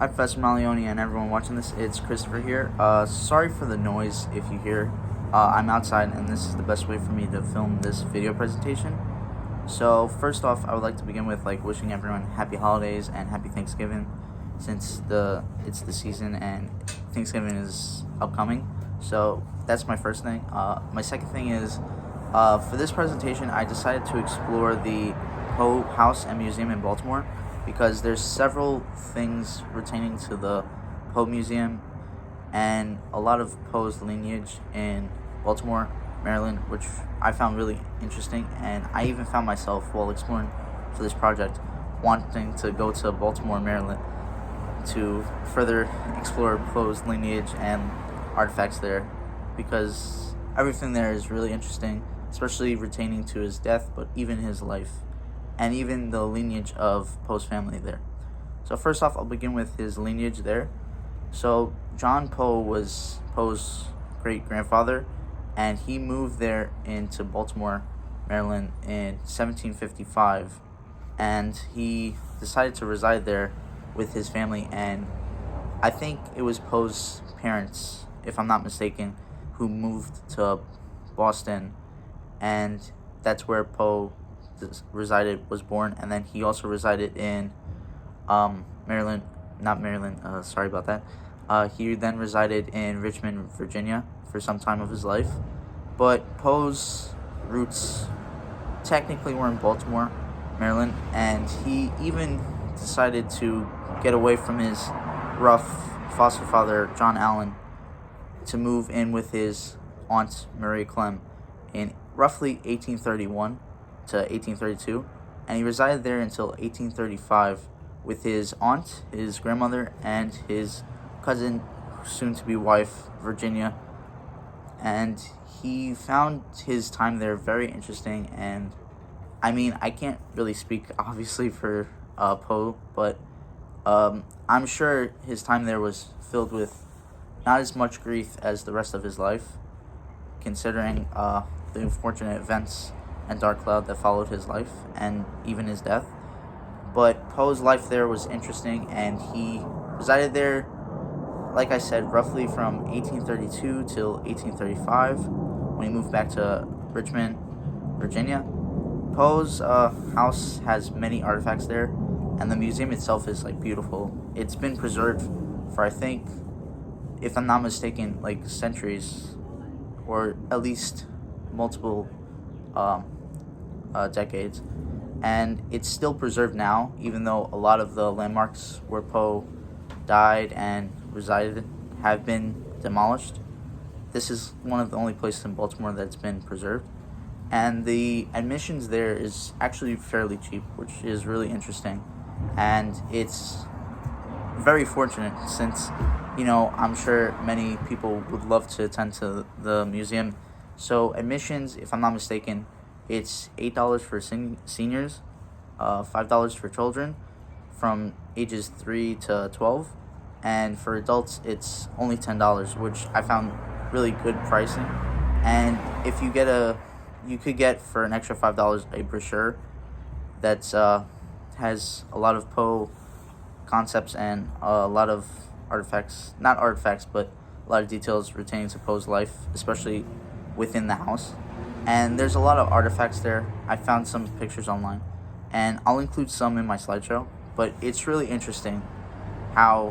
Hi, Professor Malioni and everyone watching this. It's Christopher here. Sorry for the noise if you hear. I'm outside and this is the best way for me to film this video presentation. So first off, I would like to begin with wishing everyone happy holidays and happy Thanksgiving, since it's the season and Thanksgiving is upcoming. So that's my first thing. My second thing is, for this presentation, I decided to explore the Poe House and Museum in Baltimore, because there's several things pertaining to the Poe Museum and a lot of Poes Lineage in Baltimore, Maryland, which I found really interesting. And I even found myself, while exploring for this project, wanting to go to Baltimore, Maryland to further explore Poes Lineage and artifacts there, because everything there is really interesting, especially retaining to his death, but even his life, and even the lineage of Poe's family there. So first off, I'll begin with his lineage there. So John Poe was Poe's great-grandfather, and he moved there into Baltimore, Maryland in 1755, and he decided to reside there with his family. And I think it was Poe's parents, if I'm not mistaken, who moved to Boston, and that's where Poe was born. And then he also resided in sorry about that. He then resided in Richmond, Virginia for some time of his life. But Poe's roots technically were in Baltimore, Maryland, and he even decided to get away from his rough foster father, John Allen, to move in with his aunt, Marie Clem, in roughly 1831 to 1832, and he resided there until 1835 with his aunt, his grandmother, and his cousin, soon-to-be wife, Virginia. And he found his time there very interesting. And I mean, I can't really speak obviously for Poe, but I'm sure his time there was filled with not as much grief as the rest of his life, considering the unfortunate events and dark cloud that followed his life and even his death. But Poe's life there was interesting, and he resided there, like I said, roughly from 1832 till 1835, when he moved back to Richmond, Virginia. Poe's house has many artifacts there, and the museum itself is beautiful. It's been preserved for, I think, if I'm not mistaken, centuries, or at least multiple decades, and it's still preserved now, even though a lot of the landmarks where Poe died and resided have been demolished. This is one of the only places in Baltimore that's been preserved, and the admissions there is actually fairly cheap, which is really interesting. And it's very fortunate, since I'm sure many people would love to attend to the museum. So admissions, if I'm not mistaken, it's $8 for seniors, $5 for children from ages 3 to 12, and for adults it's only $10, which I found really good pricing. And if you could get for an extra $5 a brochure that's has a lot of Poe concepts and a lot of not artifacts, but a lot of details retaining to Poe's life, especially within the house. And there's a lot of artifacts there. I found some pictures online, and I'll include some in my slideshow. But it's really interesting how